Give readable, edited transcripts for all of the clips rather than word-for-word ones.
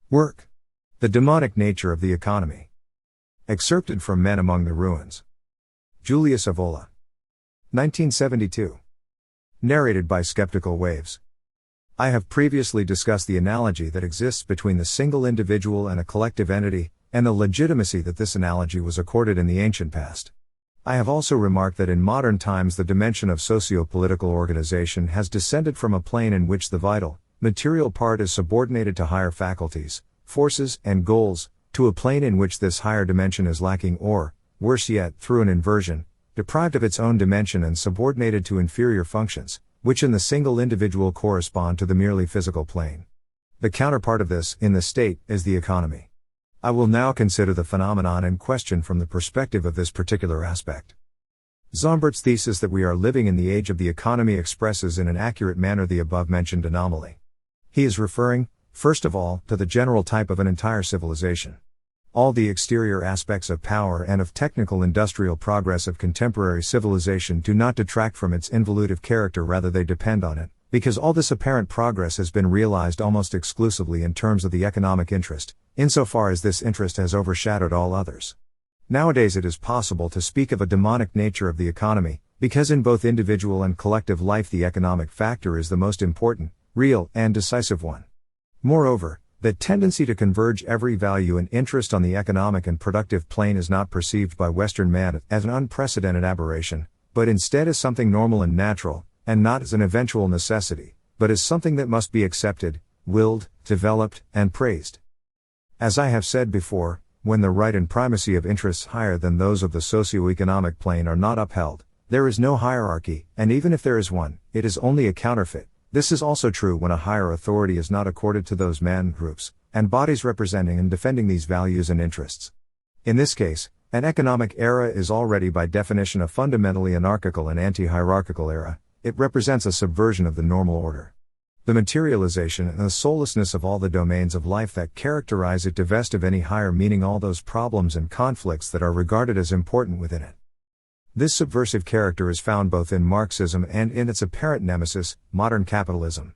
Work. The demonic nature of the economy. Excerpted from Men Among the Ruins. Julius Evola. 1972. Narrated by Skeptical Waves. I have previously discussed the analogy that exists between the single individual and a collective entity, and the legitimacy that this analogy was accorded in the ancient past. I have also remarked that in modern times the dimension of socio-political organization has descended from a plane in which the vital, material part is subordinated to higher faculties, forces, and goals, to a plane in which this higher dimension is lacking or, worse yet, through an inversion, deprived of its own dimension and subordinated to inferior functions, which in the single individual correspond to the merely physical plane. The counterpart of this, in the state, is the economy. I will now consider the phenomenon in question from the perspective of this particular aspect. Zombert's thesis that we are living in the age of the economy expresses in an accurate manner the above-mentioned anomaly. He is referring, first of all, to the general type of an entire civilization. All the exterior aspects of power and of technical industrial progress of contemporary civilization do not detract from its involutive character, rather they depend on it, because all this apparent progress has been realized almost exclusively in terms of the economic interest, insofar as this interest has overshadowed all others. Nowadays it is possible to speak of a demonic nature of the economy, because in both individual and collective life the economic factor is the most important, real, and decisive one. Moreover, the tendency to converge every value and interest on the economic and productive plane is not perceived by Western man as an unprecedented aberration, but instead as something normal and natural, and not as an eventual necessity, but as something that must be accepted, willed, developed, and praised. As I have said before, when the right and primacy of interests higher than those of the socio-economic plane are not upheld, there is no hierarchy, and even if there is one, it is only a counterfeit. This is also true when a higher authority is not accorded to those men, groups, and bodies representing and defending these values and interests. In this case, an economic era is already by definition a fundamentally anarchical and anti-hierarchical era. It represents a subversion of the normal order. The materialization and the soullessness of all the domains of life that characterize it divest of any higher meaning all those problems and conflicts that are regarded as important within it. This subversive character is found both in Marxism and in its apparent nemesis, modern capitalism.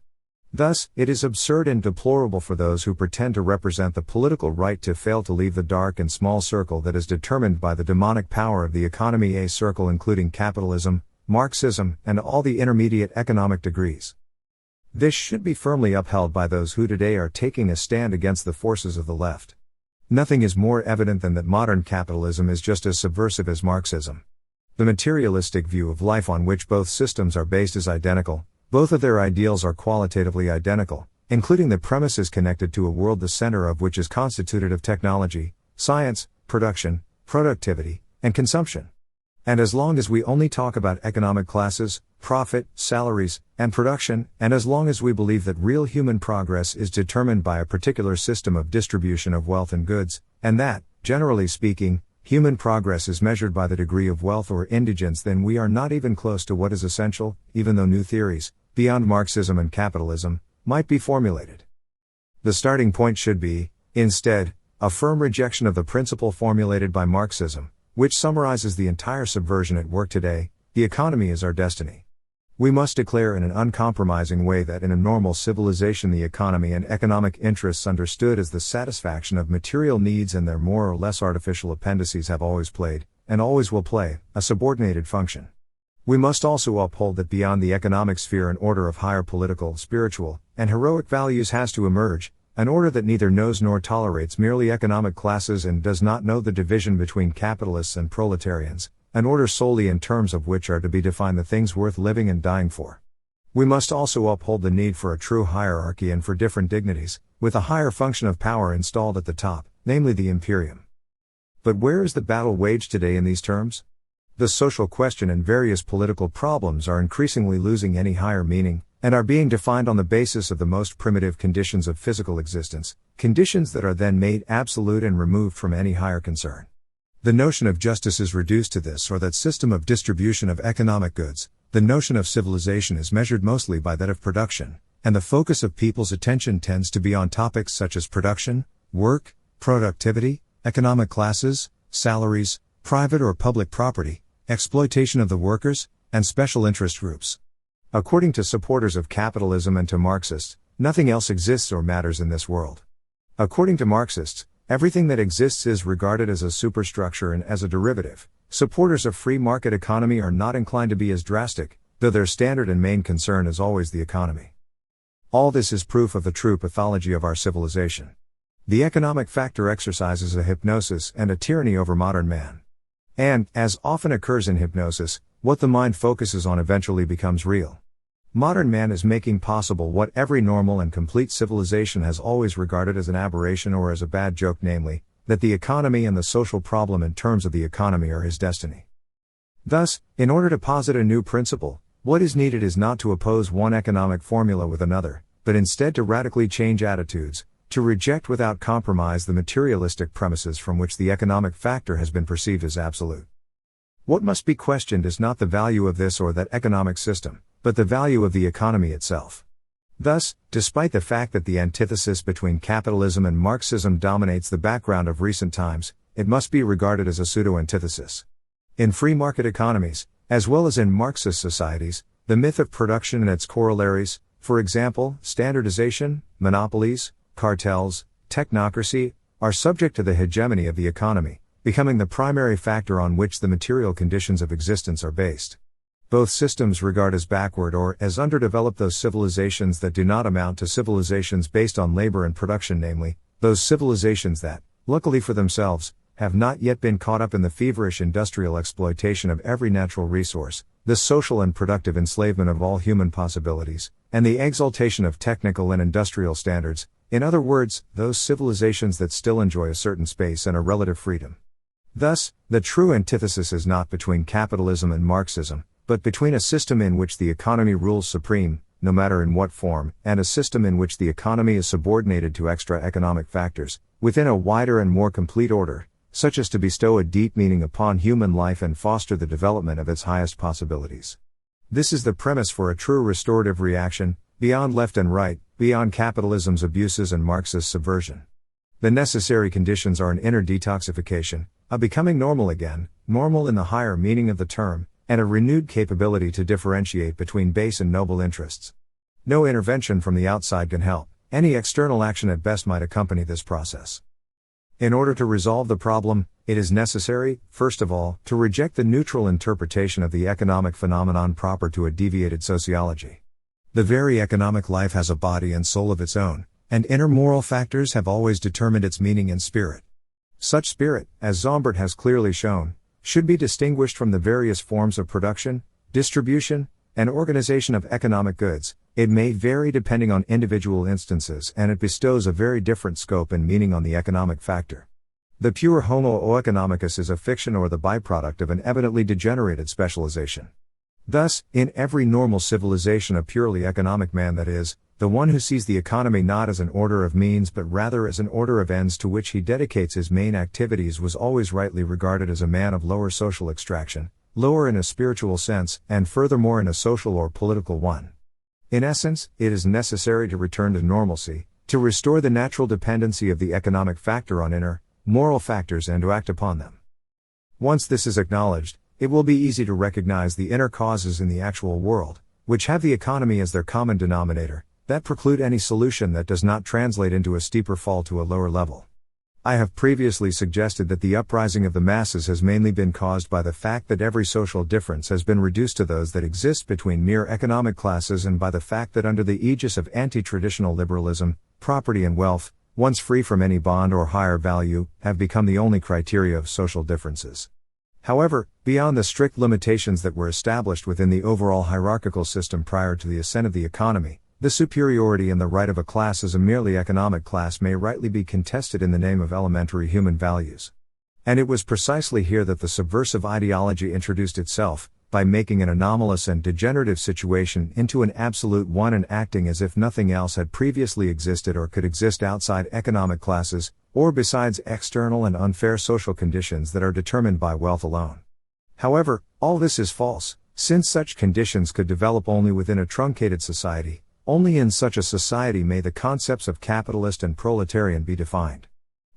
Thus, it is absurd and deplorable for those who pretend to represent the political right to fail to leave the dark and small circle that is determined by the demonic power of the economy, a circle including capitalism, Marxism, and all the intermediate economic degrees. This should be firmly upheld by those who today are taking a stand against the forces of the left. Nothing is more evident than that modern capitalism is just as subversive as Marxism. The materialistic view of life on which both systems are based is identical, both of their ideals are qualitatively identical, including the premises connected to a world the center of which is constituted of technology, science, production, productivity, and consumption. And as long as we only talk about economic classes, profit, salaries, and production, and as long as we believe that real human progress is determined by a particular system of distribution of wealth and goods, and that, generally speaking, human progress is measured by the degree of wealth or indigence, then we are not even close to what is essential, even though new theories, beyond Marxism and capitalism, might be formulated. The starting point should be, instead, a firm rejection of the principle formulated by Marxism, which summarizes the entire subversion at work today: the economy is our destiny. We must declare in an uncompromising way that in a normal civilization the economy and economic interests understood as the satisfaction of material needs and their more or less artificial appendices have always played, and always will play, a subordinated function. We must also uphold that beyond the economic sphere an order of higher political, spiritual, and heroic values has to emerge, an order that neither knows nor tolerates merely economic classes and does not know the division between capitalists and proletarians, an order solely in terms of which are to be defined the things worth living and dying for. We must also uphold the need for a true hierarchy and for different dignities, with a higher function of power installed at the top, namely the imperium. But where is the battle waged today in these terms? The social question and various political problems are increasingly losing any higher meaning, and are being defined on the basis of the most primitive conditions of physical existence, conditions that are then made absolute and removed from any higher concern. The notion of justice is reduced to this or that system of distribution of economic goods. The notion of civilization is measured mostly by that of production, and the focus of people's attention tends to be on topics such as production, work, productivity, economic classes, salaries, private or public property, exploitation of the workers, and special interest groups. According to supporters of capitalism and to Marxists, nothing else exists or matters in this world. According to Marxists, everything that exists is regarded as a superstructure and as a derivative. Supporters of free market economy are not inclined to be as drastic, though their standard and main concern is always the economy. All this is proof of the true pathology of our civilization. The economic factor exercises a hypnosis and a tyranny over modern man. And, as often occurs in hypnosis, what the mind focuses on eventually becomes real. Modern man is making possible what every normal and complete civilization has always regarded as an aberration or as a bad joke, namely, that the economy and the social problem in terms of the economy are his destiny. Thus, in order to posit a new principle, what is needed is not to oppose one economic formula with another, but instead to radically change attitudes, to reject without compromise the materialistic premises from which the economic factor has been perceived as absolute. What must be questioned is not the value of this or that economic system, but the value of the economy itself. Thus, despite the fact that the antithesis between capitalism and Marxism dominates the background of recent times, it must be regarded as a pseudo-antithesis. In free market economies, as well as in Marxist societies, the myth of production and its corollaries, for example, standardization, monopolies, cartels, technocracy, are subject to the hegemony of the economy, becoming the primary factor on which the material conditions of existence are based. Both systems regard as backward or as underdeveloped those civilizations that do not amount to civilizations based on labor and production, namely, those civilizations that, luckily for themselves, have not yet been caught up in the feverish industrial exploitation of every natural resource, the social and productive enslavement of all human possibilities, and the exaltation of technical and industrial standards, in other words, those civilizations that still enjoy a certain space and a relative freedom. Thus, the true antithesis is not between capitalism and Marxism, but between a system in which the economy rules supreme, no matter in what form, and a system in which the economy is subordinated to extra economic factors, within a wider and more complete order, such as to bestow a deep meaning upon human life and foster the development of its highest possibilities. This is the premise for a true restorative reaction, beyond left and right, beyond capitalism's abuses and Marxist subversion. The necessary conditions are an inner detoxification, a becoming normal again, normal in the higher meaning of the term, and a renewed capability to differentiate between base and noble interests. No intervention from the outside can help. Any external action at best might accompany this process. In order to resolve the problem, it is necessary, first of all, to reject the neutral interpretation of the economic phenomenon proper to a deviated sociology. The very economic life has a body and soul of its own, and inner moral factors have always determined its meaning and spirit. Such spirit, as Zombert has clearly shown, should be distinguished from the various forms of production, distribution, and organization of economic goods. It may vary depending on individual instances, and it bestows a very different scope and meaning on the economic factor. The pure homo economicus is a fiction or the byproduct of an evidently degenerated specialization. Thus, in every normal civilization, a purely economic man, that is, the one who sees the economy not as an order of means but rather as an order of ends to which he dedicates his main activities, was always rightly regarded as a man of lower social extraction, lower in a spiritual sense, and furthermore in a social or political one. In essence, it is necessary to return to normalcy, to restore the natural dependency of the economic factor on inner, moral factors and to act upon them. Once this is acknowledged, it will be easy to recognize the inner causes in the actual world, which have the economy as their common denominator, that preclude any solution that does not translate into a steeper fall to a lower level. I have previously suggested that the uprising of the masses has mainly been caused by the fact that every social difference has been reduced to those that exist between mere economic classes, and by the fact that under the aegis of anti-traditional liberalism, property and wealth, once free from any bond or higher value, have become the only criteria of social differences. However, beyond the strict limitations that were established within the overall hierarchical system prior to the ascent of the economy, the superiority and the right of a class as a merely economic class may rightly be contested in the name of elementary human values. And it was precisely here that the subversive ideology introduced itself, by making an anomalous and degenerative situation into an absolute one and acting as if nothing else had previously existed or could exist outside economic classes, or besides external and unfair social conditions that are determined by wealth alone. However, all this is false, since such conditions could develop only within a truncated society. Only in such a society may the concepts of capitalist and proletarian be defined.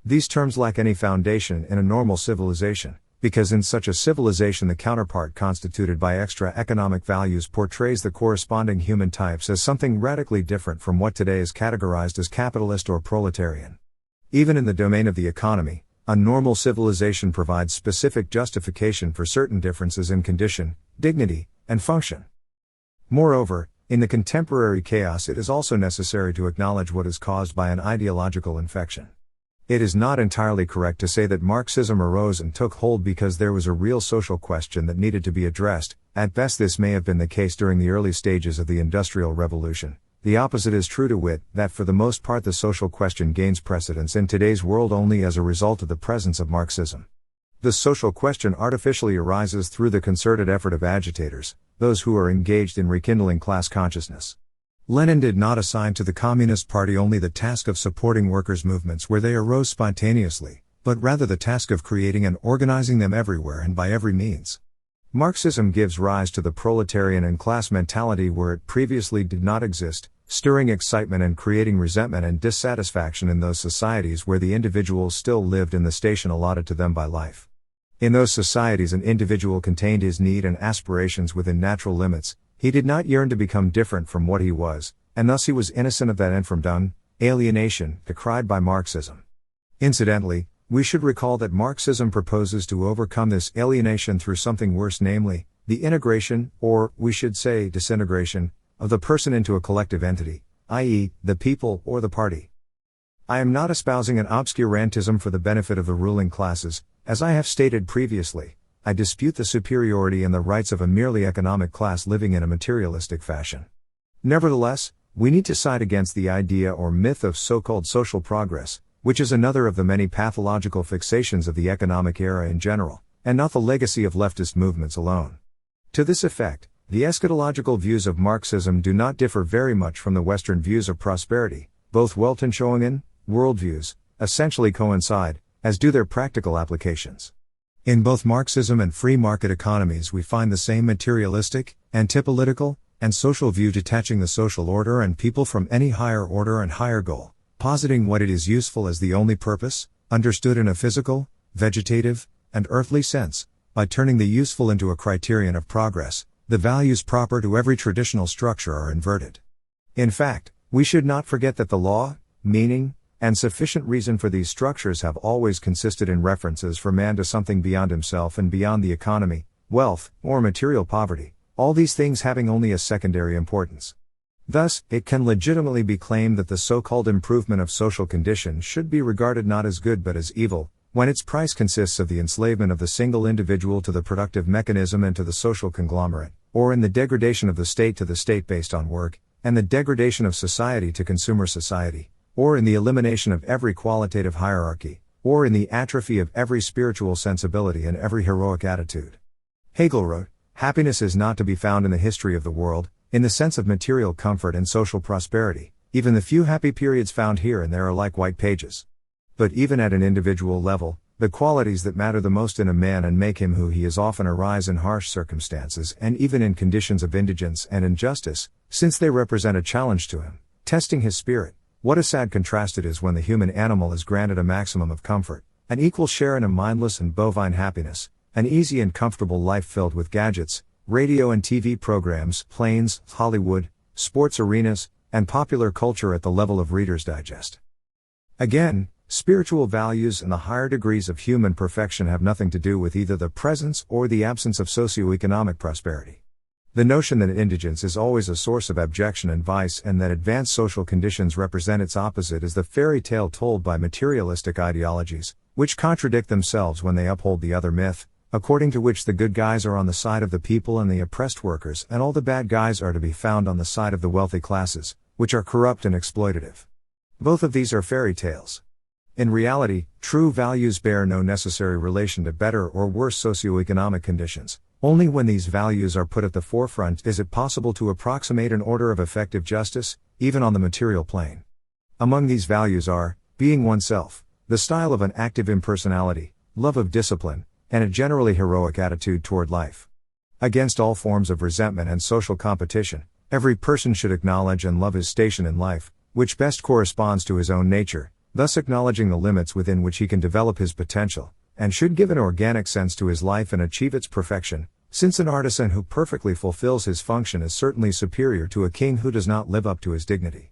These terms lack any foundation in a normal civilization, because in such a civilization the counterpart constituted by extra economic values portrays the corresponding human types as something radically different from what today is categorized as capitalist or proletarian. Even in the domain of the economy, a normal civilization provides specific justification for certain differences in condition, dignity, and function. Moreover, in the contemporary chaos it is also necessary to acknowledge what is caused by an ideological infection. It is not entirely correct to say that Marxism arose and took hold because there was a real social question that needed to be addressed. At best this may have been the case during the early stages of the Industrial Revolution. The opposite is true to wit, that for the most part the social question gains precedence in today's world only as a result of the presence of Marxism. The social question artificially arises through the concerted effort of agitators, those who are engaged in rekindling class consciousness. Lenin did not assign to the Communist Party only the task of supporting workers' movements where they arose spontaneously, but rather the task of creating and organizing them everywhere and by every means. Marxism gives rise to the proletarian and class mentality where it previously did not exist, stirring excitement and creating resentment and dissatisfaction in those societies where the individuals still lived in the station allotted to them by life. In those societies an individual contained his need and aspirations within natural limits. He did not yearn to become different from what he was, and thus he was innocent of that inframdung, alienation, decried by Marxism. Incidentally, we should recall that Marxism proposes to overcome this alienation through something worse, namely, the integration, or, we should say, disintegration, of the person into a collective entity, i.e., the people or the party. I am not espousing an obscurantism for the benefit of the ruling classes. As I have stated previously, I dispute the superiority and the rights of a merely economic class living in a materialistic fashion. Nevertheless, we need to side against the idea or myth of so-called social progress, which is another of the many pathological fixations of the economic era in general, and not the legacy of leftist movements alone. To this effect, the eschatological views of Marxism do not differ very much from the Western views of prosperity. Both Weltanschauungen, worldviews, essentially coincide, as do their practical applications. In both Marxism and free market economies we find the same materialistic, antipolitical, and social view detaching the social order and people from any higher order and higher goal, positing what it is useful as the only purpose, understood in a physical, vegetative, and earthly sense, by turning the useful into a criterion of progress. The values proper to every traditional structure are inverted. In fact, we should not forget that the law, meaning, and sufficient reason for these structures have always consisted in references for man to something beyond himself and beyond the economy, wealth, or material poverty, all these things having only a secondary importance. Thus, it can legitimately be claimed that the so-called improvement of social conditions should be regarded not as good but as evil, when its price consists of the enslavement of the single individual to the productive mechanism and to the social conglomerate, or in the degradation of the state to the state based on work, and the degradation of society to consumer society, or in the elimination of every qualitative hierarchy, or in the atrophy of every spiritual sensibility and every heroic attitude. Hegel wrote, "Happiness is not to be found in the history of the world, in the sense of material comfort and social prosperity. Even the few happy periods found here and there are like white pages." But even at an individual level, the qualities that matter the most in a man and make him who he is often arise in harsh circumstances and even in conditions of indigence and injustice, since they represent a challenge to him, testing his spirit. What a sad contrast it is when the human animal is granted a maximum of comfort, an equal share in a mindless and bovine happiness, an easy and comfortable life filled with gadgets, radio and TV programs, planes, Hollywood, sports arenas, and popular culture at the level of Reader's Digest. Again, spiritual values and the higher degrees of human perfection have nothing to do with either the presence or the absence of socio-economic prosperity. The notion that indigence is always a source of abjection and vice and that advanced social conditions represent its opposite is the fairy tale told by materialistic ideologies, which contradict themselves when they uphold the other myth, according to which the good guys are on the side of the people and the oppressed workers and all the bad guys are to be found on the side of the wealthy classes, which are corrupt and exploitative. Both of these are fairy tales. In reality, true values bear no necessary relation to better or worse socioeconomic conditions. Only when these values are put at the forefront is it possible to approximate an order of effective justice, even on the material plane. Among these values are, being oneself, the style of an active impersonality, love of discipline, and a generally heroic attitude toward life. Against all forms of resentment and social competition, every person should acknowledge and love his station in life, which best corresponds to his own nature, thus acknowledging the limits within which he can develop his potential, and should give an organic sense to his life and achieve its perfection, since an artisan who perfectly fulfills his function is certainly superior to a king who does not live up to his dignity.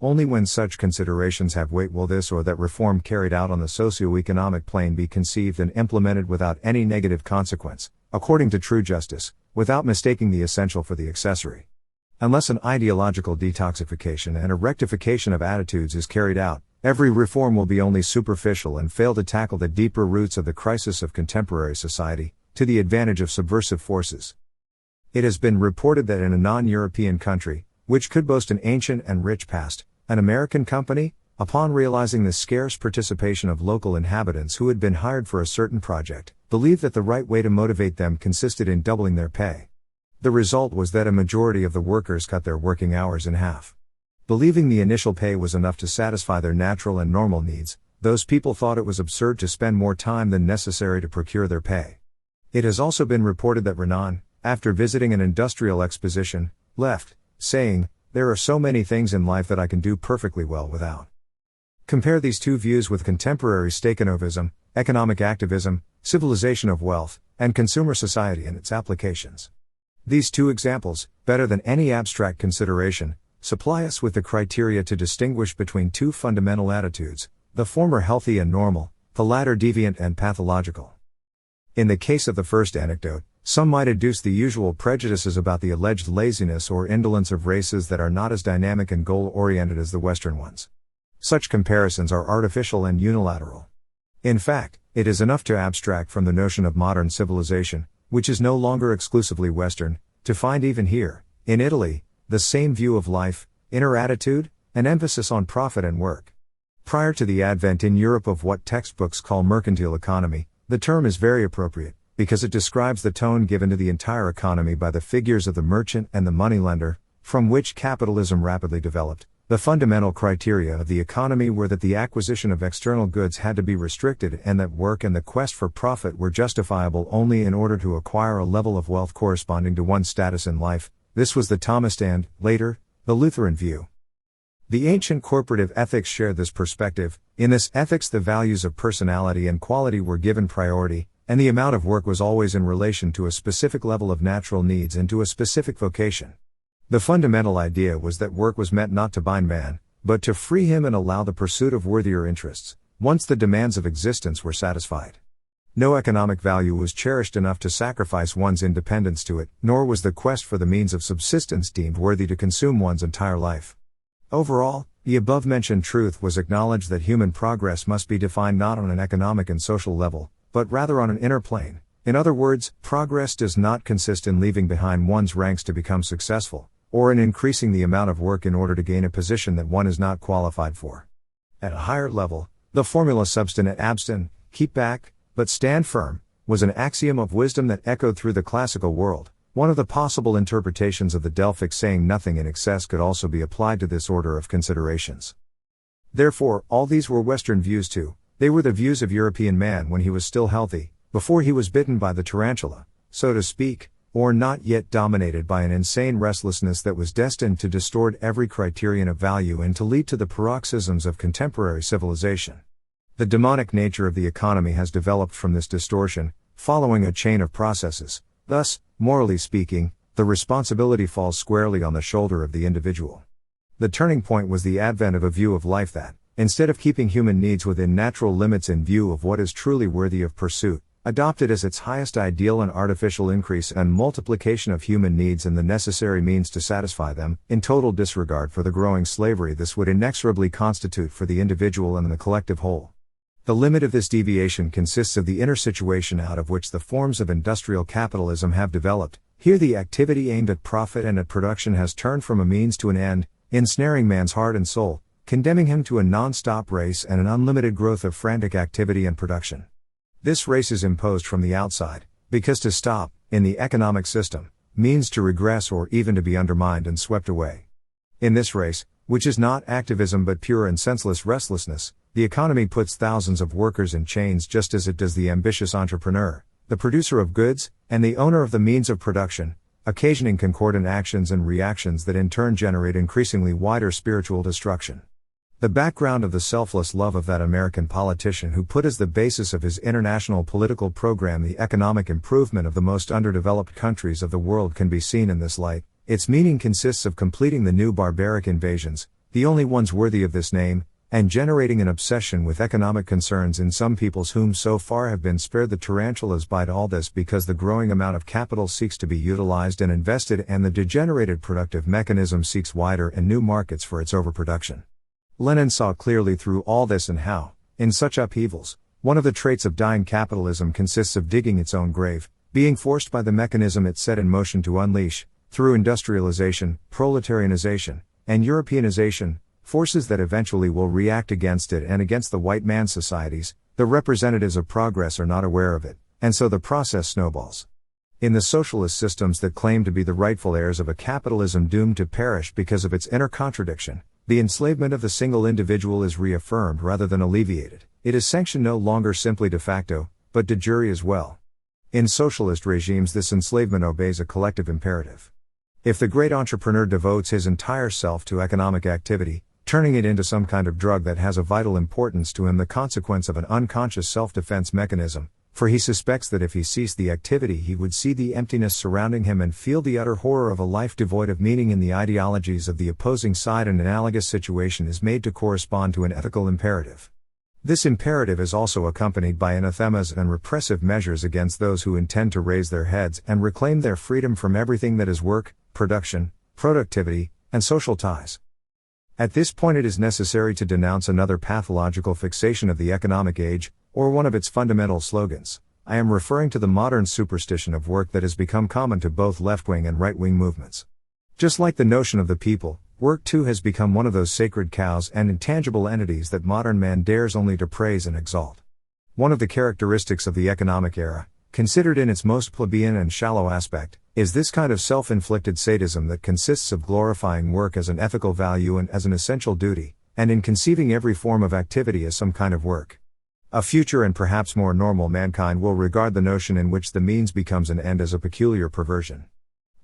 Only when such considerations have weight will this or that reform carried out on the socio-economic plane be conceived and implemented without any negative consequence, according to true justice, without mistaking the essential for the accessory. Unless an ideological detoxification and a rectification of attitudes is carried out, every reform will be only superficial and fail to tackle the deeper roots of the crisis of contemporary society, to the advantage of subversive forces. It has been reported that in a non-European country, which could boast an ancient and rich past, an American company, upon realizing the scarce participation of local inhabitants who had been hired for a certain project, believed that the right way to motivate them consisted in doubling their pay. The result was that a majority of the workers cut their working hours in half. Believing the initial pay was enough to satisfy their natural and normal needs, those people thought it was absurd to spend more time than necessary to procure their pay. It has also been reported that Renan, after visiting an industrial exposition, left, saying, "There are so many things in life that I can do perfectly well without." Compare these two views with contemporary Stakhanovism, economic activism, civilization of wealth, and consumer society and its applications. These two examples, better than any abstract consideration, supply us with the criteria to distinguish between two fundamental attitudes, the former healthy and normal, the latter deviant and pathological. In the case of the first anecdote, some might adduce the usual prejudices about the alleged laziness or indolence of races that are not as dynamic and goal-oriented as the Western ones. Such comparisons are artificial and unilateral. In fact, it is enough to abstract from the notion of modern civilization, which is no longer exclusively Western, to find even here, in Italy, the same view of life, inner attitude, and emphasis on profit and work. Prior to the advent in Europe of what textbooks call mercantile economy, the term is very appropriate, because it describes the tone given to the entire economy by the figures of the merchant and the moneylender, from which capitalism rapidly developed. The fundamental criteria of the economy were that the acquisition of external goods had to be restricted and that work and the quest for profit were justifiable only in order to acquire a level of wealth corresponding to one's status in life. This was the Thomist and, later, the Lutheran view. The ancient corporative ethics shared this perspective. In this ethics, the values of personality and quality were given priority, and the amount of work was always in relation to a specific level of natural needs and to a specific vocation. The fundamental idea was that work was meant not to bind man, but to free him and allow the pursuit of worthier interests, once the demands of existence were satisfied. No economic value was cherished enough to sacrifice one's independence to it, nor was the quest for the means of subsistence deemed worthy to consume one's entire life. Overall, the above-mentioned truth was acknowledged that human progress must be defined not on an economic and social level, but rather on an inner plane. In other words, progress does not consist in leaving behind one's ranks to become successful, or in increasing the amount of work in order to gain a position that one is not qualified for. At a higher level, the formula substin et abstin, keep back, but stand firm, was an axiom of wisdom that echoed through the classical world. One of the possible interpretations of the Delphic saying nothing in excess could also be applied to this order of considerations. Therefore, all these were Western views too. They were the views of European man when he was still healthy, before he was bitten by the tarantula, so to speak, or not yet dominated by an insane restlessness that was destined to distort every criterion of value and to lead to the paroxysms of contemporary civilization. The demonic nature of the economy has developed from this distortion, following a chain of processes. Thus, morally speaking, the responsibility falls squarely on the shoulder of the individual. The turning point was the advent of a view of life that, instead of keeping human needs within natural limits in view of what is truly worthy of pursuit, adopted as its highest ideal an artificial increase and multiplication of human needs and the necessary means to satisfy them, in total disregard for the growing slavery this would inexorably constitute for the individual and the collective whole. The limit of this deviation consists of the inner situation out of which the forms of industrial capitalism have developed. Here the activity aimed at profit and at production has turned from a means to an end, ensnaring man's heart and soul, condemning him to a non-stop race and an unlimited growth of frantic activity and production. This race is imposed from the outside, because to stop, in the economic system, means to regress or even to be undermined and swept away. In this race, which is not activism but pure and senseless restlessness, the economy puts thousands of workers in chains just as it does the ambitious entrepreneur, the producer of goods, and the owner of the means of production, occasioning concordant actions and reactions that in turn generate increasingly wider spiritual destruction. The background of the selfless love of that American politician who put as the basis of his international political program the economic improvement of the most underdeveloped countries of the world can be seen in this light. Its meaning consists of completing the new barbaric invasions, the only ones worthy of this name, and generating an obsession with economic concerns in some peoples whom so far have been spared the tarantulas bite all this because the growing amount of capital seeks to be utilized and invested and the degenerated productive mechanism seeks wider and new markets for its overproduction. Lenin saw clearly through all this and how, in such upheavals, one of the traits of dying capitalism consists of digging its own grave, being forced by the mechanism it set in motion to unleash, through industrialization, proletarianization, and Europeanization, forces that eventually will react against it and against the white man's societies. The representatives of progress are not aware of it, and so the process snowballs. In the socialist systems that claim to be the rightful heirs of a capitalism doomed to perish because of its inner contradiction, the enslavement of the single individual is reaffirmed rather than alleviated. It is sanctioned no longer simply de facto, but de jure as well. In socialist regimes, this enslavement obeys a collective imperative. If the great entrepreneur devotes his entire self to economic activity, turning it into some kind of drug that has a vital importance to him, the consequence of an unconscious self-defense mechanism, for he suspects that if he ceased the activity he would see the emptiness surrounding him and feel the utter horror of a life devoid of meaning in the ideologies of the opposing side, an analogous situation is made to correspond to an ethical imperative. This imperative is also accompanied by anathemas and repressive measures against those who intend to raise their heads and reclaim their freedom from everything that is work, production, productivity, and social ties. At this point it is necessary to denounce another pathological fixation of the economic age, or one of its fundamental slogans. I am referring to the modern superstition of work that has become common to both left-wing and right-wing movements. Just like the notion of the people, work too has become one of those sacred cows and intangible entities that modern man dares only to praise and exalt. One of the characteristics of the economic era, considered in its most plebeian and shallow aspect, is this kind of self-inflicted sadism that consists of glorifying work as an ethical value and as an essential duty, and in conceiving every form of activity as some kind of work. A future and perhaps more normal mankind will regard the notion in which the means becomes an end as a peculiar perversion.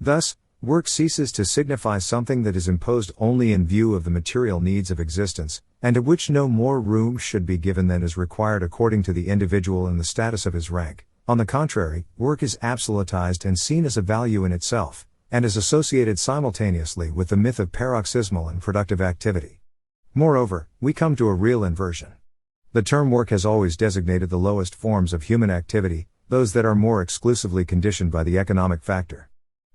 Thus, work ceases to signify something that is imposed only in view of the material needs of existence, and to which no more room should be given than is required according to the individual and the status of his rank. On the contrary, work is absolutized and seen as a value in itself, and is associated simultaneously with the myth of paroxysmal and productive activity. Moreover, we come to a real inversion. The term work has always designated the lowest forms of human activity, those that are more exclusively conditioned by the economic factor.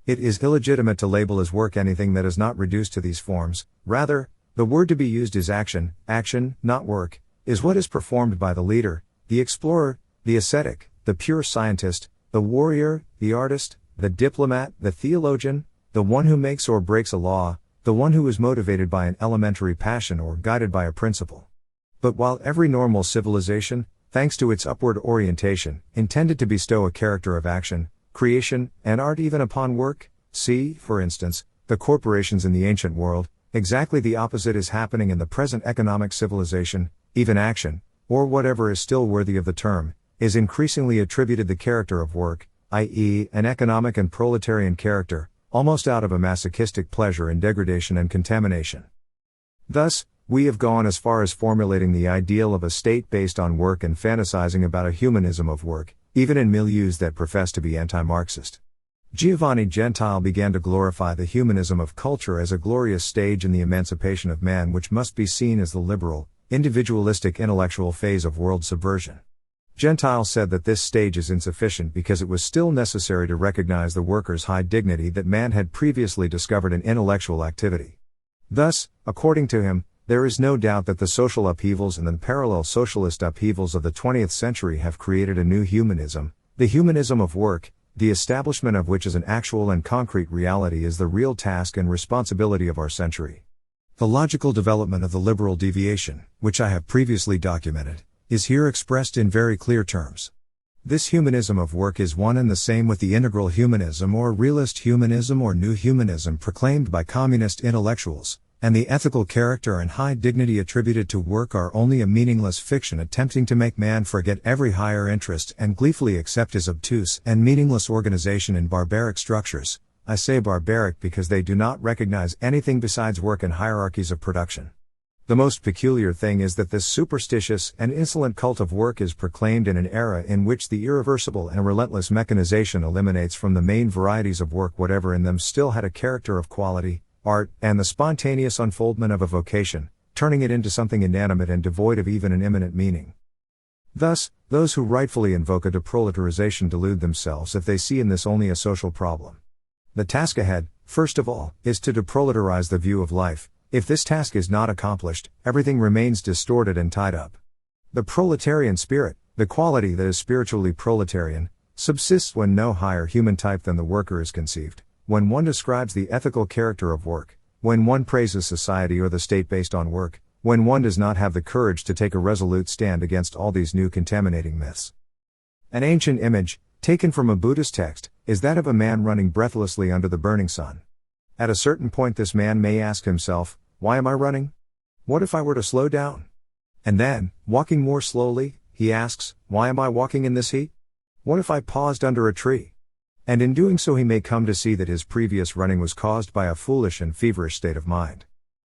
It is illegitimate to label as work anything that is not reduced to these forms. Rather, the word to be used is action. Action, not work, is what is performed by the leader, the explorer, the ascetic, the pure scientist, the warrior, the artist, the diplomat, the theologian, the one who makes or breaks a law, the one who is motivated by an elementary passion or guided by a principle. But while every normal civilization, thanks to its upward orientation, intended to bestow a character of action, creation, and art even upon work, see, for instance, the corporations in the ancient world, exactly the opposite is happening in the present economic civilization. Even action, or whatever is still worthy of the term, is increasingly attributed the character of work, i.e., an economic and proletarian character, almost out of a masochistic pleasure in degradation and contamination. Thus, we have gone as far as formulating the ideal of a state based on work and fantasizing about a humanism of work, even in milieus that profess to be anti-Marxist. Giovanni Gentile began to glorify the humanism of culture as a glorious stage in the emancipation of man, which must be seen as the liberal, individualistic intellectual phase of world subversion. Gentile said that this stage is insufficient because it was still necessary to recognize the worker's high dignity that man had previously discovered in intellectual activity. Thus, according to him, there is no doubt that the social upheavals and the parallel socialist upheavals of the 20th century have created a new humanism, the humanism of work, the establishment of which as an actual and concrete reality is the real task and responsibility of our century. The logical development of the liberal deviation, which I have previously documented, is here expressed in very clear terms. This humanism of work is one and the same with the integral humanism or realist humanism or new humanism proclaimed by communist intellectuals, and the ethical character and high dignity attributed to work are only a meaningless fiction attempting to make man forget every higher interest and gleefully accept his obtuse and meaningless organization in barbaric structures. I say barbaric because they do not recognize anything besides work and hierarchies of production. The most peculiar thing is that this superstitious and insolent cult of work is proclaimed in an era in which the irreversible and relentless mechanization eliminates from the main varieties of work whatever in them still had a character of quality, art, and the spontaneous unfoldment of a vocation, turning it into something inanimate and devoid of even an immanent meaning. Thus, those who rightfully invoke a deproletarization delude themselves if they see in this only a social problem. The task ahead, first of all, is to deproletarize the view of life. If this task is not accomplished, everything remains distorted and tied up. The proletarian spirit, the quality that is spiritually proletarian, subsists when no higher human type than the worker is conceived, when one describes the ethical character of work, when one praises society or the state based on work, when one does not have the courage to take a resolute stand against all these new contaminating myths. An ancient image, taken from a Buddhist text, is that of a man running breathlessly under the burning sun. At a certain point this man may ask himself, why am I running? What if I were to slow down? And then, walking more slowly, he asks, why am I walking in this heat? What if I paused under a tree? And in doing so he may come to see that his previous running was caused by a foolish and feverish state of mind.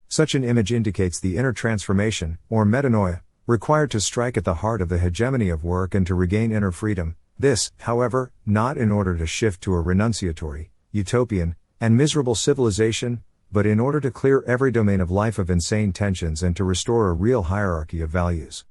Such an image indicates the inner transformation, or metanoia, required to strike at the heart of the hegemony of work and to regain inner freedom. This, however, not in order to shift to a renunciatory, utopian, and miserable civilization, but in order to clear every domain of life of insane tensions and to restore a real hierarchy of values.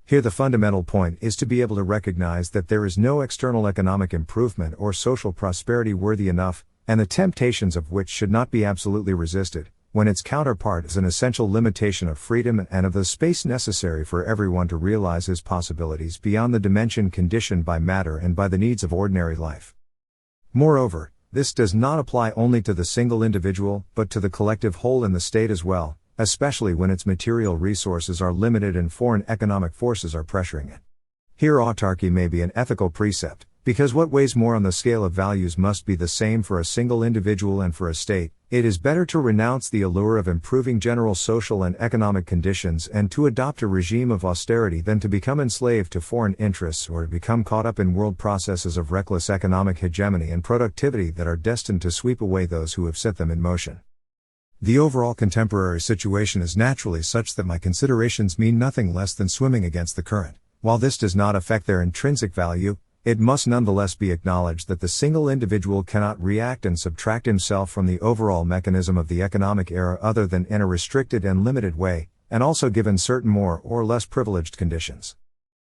Here the fundamental point is to be able to recognize that there is no external economic improvement or social prosperity worthy enough, and the temptations of which should not be absolutely resisted, when its counterpart is an essential limitation of freedom and of the space necessary for everyone to realize his possibilities beyond the dimension conditioned by matter and by the needs of ordinary life. Moreover, this does not apply only to the single individual, but to the collective whole in the state as well, especially when its material resources are limited and foreign economic forces are pressuring it. Here autarky may be an ethical precept, because what weighs more on the scale of values must be the same for a single individual and for a state. It is better to renounce the allure of improving general social and economic conditions and to adopt a regime of austerity than to become enslaved to foreign interests or to become caught up in world processes of reckless economic hegemony and productivity that are destined to sweep away those who have set them in motion. The overall contemporary situation is naturally such that my considerations mean nothing less than swimming against the current. While this does not affect their intrinsic value, it must nonetheless be acknowledged that the single individual cannot react and subtract himself from the overall mechanism of the economic era other than in a restricted and limited way, and also given certain more or less privileged conditions.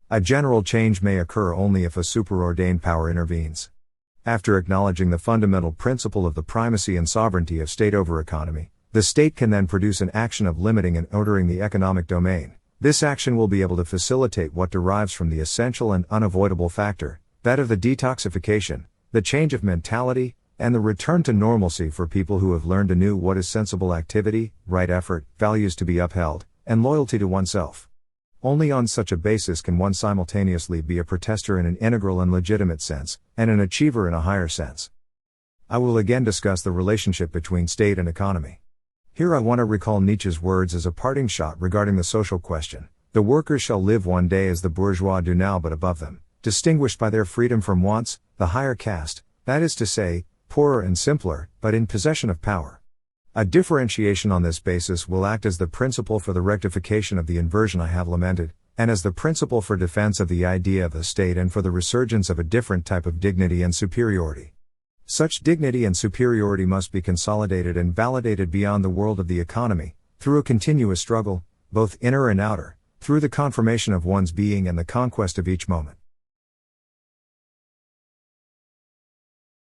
A general change may occur only if a superordained power intervenes. After acknowledging the fundamental principle of the primacy and sovereignty of state over economy, the state can then produce an action of limiting and ordering the economic domain. This action will be able to facilitate what derives from the essential and unavoidable factor, that of the detoxification, the change of mentality, and the return to normalcy for people who have learned anew what is sensible activity, right effort, values to be upheld, and loyalty to oneself. Only on such a basis can one simultaneously be a protester in an integral and legitimate sense, and an achiever in a higher sense. I will again discuss the relationship between state and economy. Here I want to recall Nietzsche's words as a parting shot regarding the social question. The workers shall live one day as the bourgeois do now but above them, distinguished by their freedom from wants, the higher caste, that is to say, poorer and simpler, but in possession of power. A differentiation on this basis will act as the principle for the rectification of the inversion I have lamented, and as the principle for defense of the idea of the state and for the resurgence of a different type of dignity and superiority. Such dignity and superiority must be consolidated and validated beyond the world of the economy, through a continuous struggle, both inner and outer, through the confirmation of one's being and the conquest of each moment.